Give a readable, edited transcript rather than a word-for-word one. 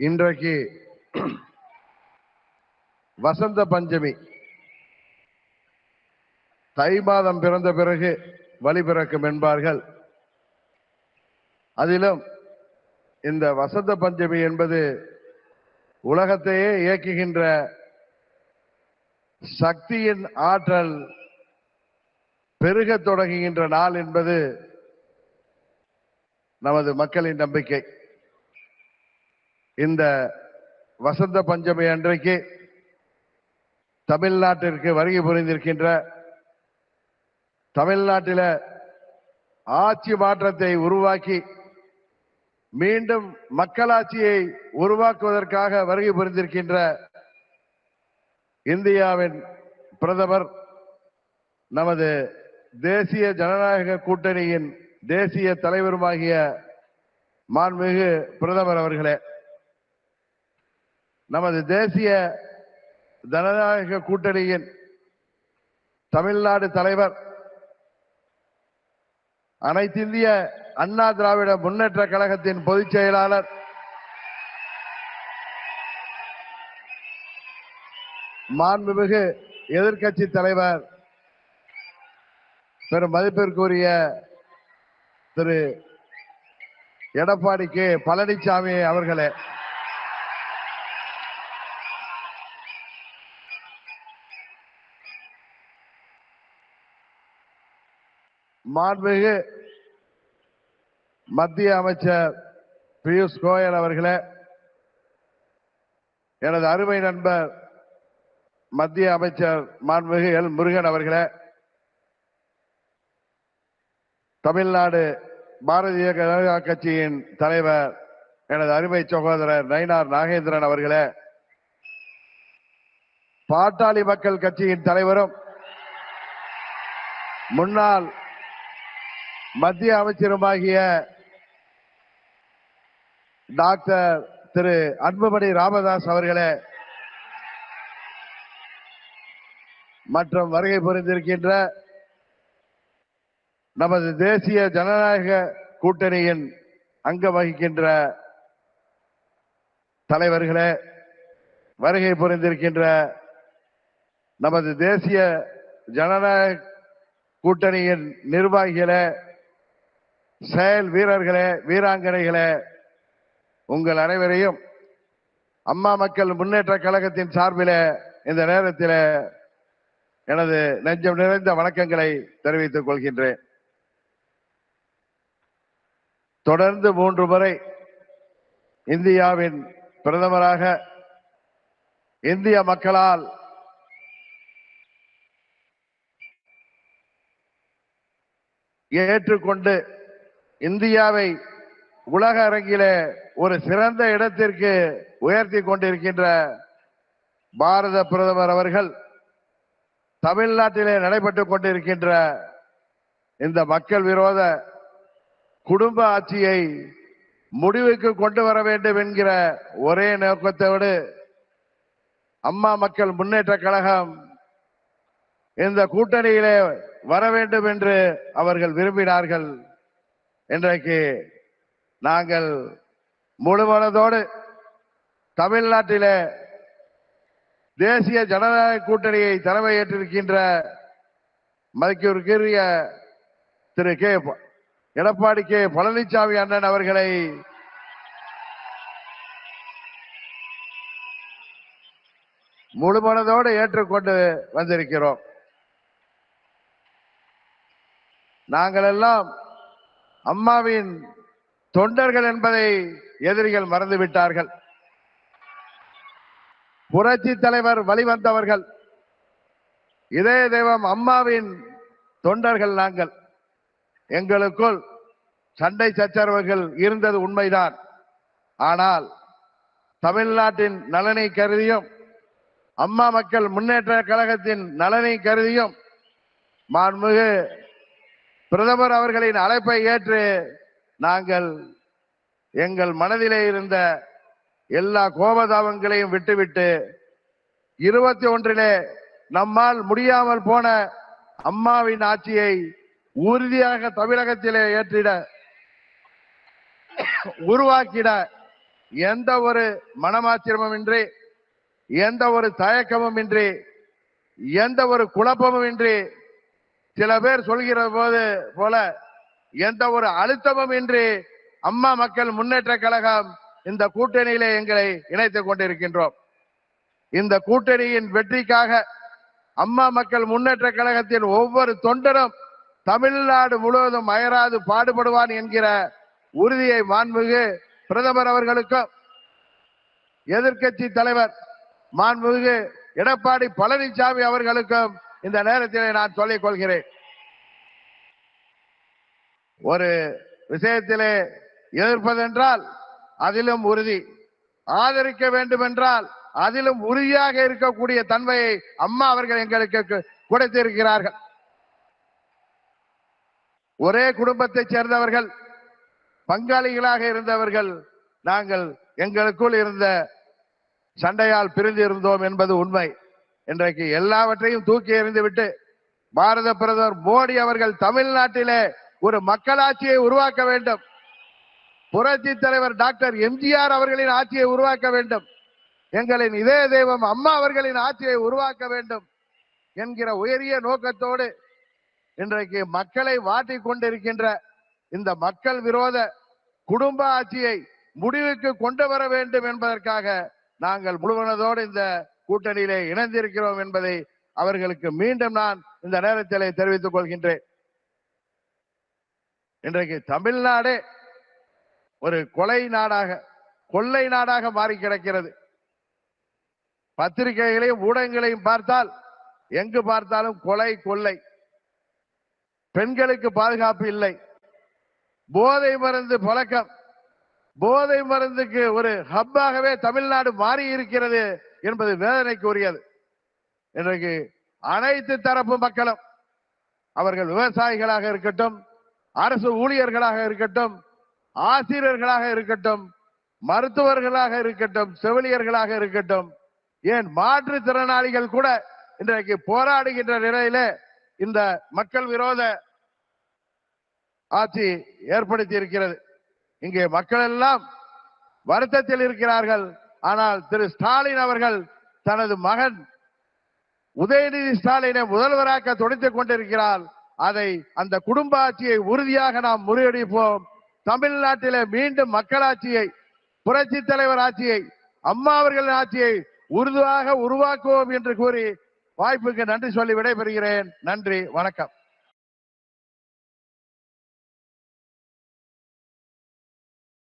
இன்றைக்கு வசந்த பஞ்சமி. தை மாதம் பிறந்த பிறகு வழி பிறக்கும் என்பார்கள். அதிலும் இந்த வசந்த பஞ்சமி என்பது உலகத்தையே இயக்குகின்ற சக்தியின் ஆற்றல் பெருக தொடங்குகின்ற நாள் என்பது நமது மக்களின் நம்பிக்கை. இந்த வசந்த பஞ்சமி அன்றைக்கு தமிழ்நாட்டிற்கு வருகை புரிந்திருக்கின்ற, தமிழ்நாட்டில் ஆட்சி மாற்றத்தை உருவாக்கி மீண்டும் மக்களாட்சியை உருவாக்குவதற்காக வருகை புரிந்திருக்கின்ற இந்தியாவின் பிரதமர், நமது தேசிய ஜனநாயக கூட்டணியின் தேசிய தலைவருமாகிய மாண்புமிகு பிரதமர் அவர்களே, நமது தேசிய ஜனநாயக கூட்டணியின் தமிழ்நாடு தலைவர், அனைத்திந்திய அண்ணா திராவிட முன்னேற்ற கழகத்தின் பொதுச் செயலாளர், மாண்புமிகு எதிர்க்கட்சி தலைவர், பெரும் மதிப்பிற்குரிய திரு எடப்பாடி கே பழனிசாமி அவர்களே, மாண்புமிகு மத்திய அமைச்சர் பியூஷ் கோயல் அவர்களே, எனது அருமை நண்பர் மத்திய அமைச்சர் மாண்புமிகு எல் முருகன் அவர்களே, தமிழ்நாடு பாரதிய ஜனதா கட்சியின் தலைவர் எனது அருமை சகோதரர் நயினார் நாகேந்திரன் அவர்களே, பாட்டாளி மக்கள் கட்சியின் தலைவரும் முன்னாள் மத்திய அமைச்சருமாகிய டாக்டர் திரு அன்புமணி ராமதாஸ் அவர்களே, மற்றும் வருகை புரிந்திருக்கின்ற நமது தேசிய ஜனநாயக கூட்டணியின் அங்கம் வகிக்கின்ற தலைவர்களே, வருகை புரிந்திருக்கின்ற நமது தேசிய ஜனநாயக கூட்டணியின் நிர்வாகிகளே, செயல் வீரர்களே, வீராங்கனைகளே, உங்கள் அனைவரையும் அம்மா மக்கள் முன்னேற்ற கழகத்தின் சார்பில் இந்த நேரத்தில் எனது நெஞ்சம் நிறைந்த வணக்கங்களை தெரிவித்துக் கொள்கின்றேன். தொடர்ந்து 3 முறை இந்தியாவின் பிரதமராக இந்திய மக்களால் ஏற்றுக்கொண்டு இந்தியாவை உலக அரங்கிலே ஒரு சிறந்த இடத்திற்கு உயர்த்தி கொண்டிருக்கின்ற பாரத பிரதமர் அவர்கள் தமிழ்நாட்டிலே நடைபெற்றுக் கொண்டிருக்கின்ற இந்த மக்கள் விரோத குடும்ப ஆட்சியை முடிவுக்கு கொண்டு வர வேண்டும் என்கிற ஒரே நோக்கத்தோடு அம்மா மக்கள் முன்னேற்ற கழகம் இந்த கூட்டணியிலே வர வேண்டும் என்று அவர்கள் விரும்பினார்கள். இன்றைக்கு நாங்கள் முழுமனதோடு தமிழ்நாட்டிலே தேசிய ஜனநாயக கூட்டணியை தலைமையேற்றிருக்கின்ற மதிப்பிற்குரிய திரு எடப்பாடி கே பழனிசாமி அண்ணன் அவர்களை முழுமனதோடு ஏற்றுக்கொண்டு வந்திருக்கிறோம். நாங்கள் எல்லாம் அம்மாவின் தொண்டர்கள் என்பதை எதிரிகள் மறந்துவிட்டார்கள். புரட்சி தலைவர் வழிவந்தவர்கள், இதய தெய்வம் அம்மாவின் தொண்டர்கள் நாங்கள். எங்களுக்குள் சண்டை சச்சரவுகள் இருந்தது உண்மைதான். ஆனால் தமிழ்நாட்டின் நலனை கருதியும் அம்மா மக்கள் முன்னேற்ற கழகத்தின் நலனை கருதியும் மாண்புமிகு பிரதமர் அவர்களின் அழைப்பை ஏற்று நாங்கள் எங்கள் மனதிலே இருந்த எல்லா கோபதாபங்களையும் விட்டுவிட்டு 21 நம்மால் முடியாமல் போன அம்மாவின் ஆட்சியை உறுதியாக தமிழகத்திலே ஏற்றிட உருவாக்கிட எந்த ஒரு மனமாச்சரியமும் இன்றி, எந்த ஒரு தயக்கமும் இன்றி, எந்த ஒரு குழப்பமும் இன்றி, சில பேர் சொல்கிற போல எந்த ஒரு அழுத்தமும் இன்றி அம்மா மக்கள் முன்னேற்ற கழகம் இந்த கூட்டணியிலே எங்களை இணைத்துக் கொண்டிருக்கின்றோம். இந்த கூட்டணியின் வெற்றிக்காக அம்மா மக்கள் முன்னேற்ற கழகத்தின் ஒவ்வொரு தொண்டரும் தமிழ்நாடு முழுவதும் அயராது பாடுபடுவான் என்கிற உறுதியை மாண்புமிகு பிரதமர் அவர்களுக்கும் எதிர்க்கட்சி தலைவர் மாண்புமிகு எடப்பாடி பழனிசாமி அவர்களுக்கும் இந்த நேரத்திலே நான் சொல்லிக் கொள்கிறேன். ஒரு விஷயத்திலே எதிர்ப்பதென்றால் அதிலும் உறுதி, ஆதரிக்க வேண்டும் என்றால் அதிலும் உறுதியாக இருக்கக்கூடிய தன்மையை அம்மா அவர்கள் எங்களுக்கு கொடுத்திருக்கிறார்கள். ஒரே குடும்பத்தைச் சேர்ந்தவர்கள், பங்காளிகளாக இருந்தவர்கள் நாங்கள் எங்களுக்குள் இருந்த சண்டையால் பிரிந்து இருந்தோம் என்பது உண்மை. இன்றைக்கு எல்லாவற்றையும் தூக்கி எறிந்துவிட்டு பாரத பிரதமர் மோடி அவர்கள் தமிழ்நாட்டிலே ஒரு மக்களாட்சியை உருவாக்க வேண்டும், புரட்சி தலைவர் டாக்டர் எம்ஜிஆர் அவர்களின் ஆட்சியை உருவாக்க வேண்டும், எங்களின் இதய தெய்வம் அம்மா அவர்களின் ஆட்சியை உருவாக்க வேண்டும் என்கிற உயரிய நோக்கத்தோடு இன்றைக்கு மக்களை வாட்டிக் கொண்டிருக்கின்ற இந்த மக்கள் விரோத குடும்ப ஆட்சியை முடிவுக்கு கொண்டு வர வேண்டும் என்பதற்காக நாங்கள் முழுவனதோடு இந்த கூட்டணியிலே இணைந்திருக்கிறோம் என்பதை அவர்களுக்கு மீண்டும் நான் இந்த நேரத்திலே தெரிவித்துக் கொள்கின்றேன். இன்றைக்கு தமிழ்நாடே ஒரு கொலை நாடாக, கொள்ளை நாடாக மாறி கிடக்கிறது. பத்திரிகைகளையும் ஊடகங்களையும் பார்த்தால் எங்கு பார்த்தாலும் கொலை, கொள்ளை, பெண்களுக்கு பாதுகாப்பு இல்லை, போதை மருந்து புழக்கம், போதை மருந்துக்கு ஒரு ஹப்பாகவே தமிழ்நாடு மாறி இருக்கிறது என்பது வேதனைக்குரியது. இன்றைக்கு அனைத்து தரப்பு மக்களும், அவர்கள் விவசாயிகளாக இருக்கட்டும், அரசு ஊழியர்களாக இருக்கட்டும், ஆசிரியர்களாக இருக்கட்டும், மருத்துவர்களாக இருக்கட்டும், செவிலியர்களாக இருக்கட்டும், ஏன் மாற்றுத்திறனாளிகள் கூட இன்றைக்கு போராடுகின்ற நிலையில இந்த மக்கள் விரோத ஆட்சி ஏற்படுத்தி இருக்கிறது. இங்கே மக்கள் எல்லாம் வருத்தத்தில் இருக்கிறார்கள். ஆனால் திரு ஸ்டாலின் அவர்கள் தனது மகன் உதயநிதி ஸ்டாலினை முதல்வராக்க துடித்துக் கொண்டிருக்கிறார். அதை, அந்த குடும்ப ஆட்சியை உறுதியாக நாம் முறியடிப்போம். தமிழ்நாட்டிலே மீண்டும் மக்களாட்சியை, புரட்சி தலைவர் ஆட்சியை, அம்மா அவர்களின் ஆட்சியை உறுதியாக உருவாக்குவோம் என்று கூறி வாய்ப்புக்கு நன்றி சொல்லி விடைபெறுகிறேன். நன்றி, வணக்கம்.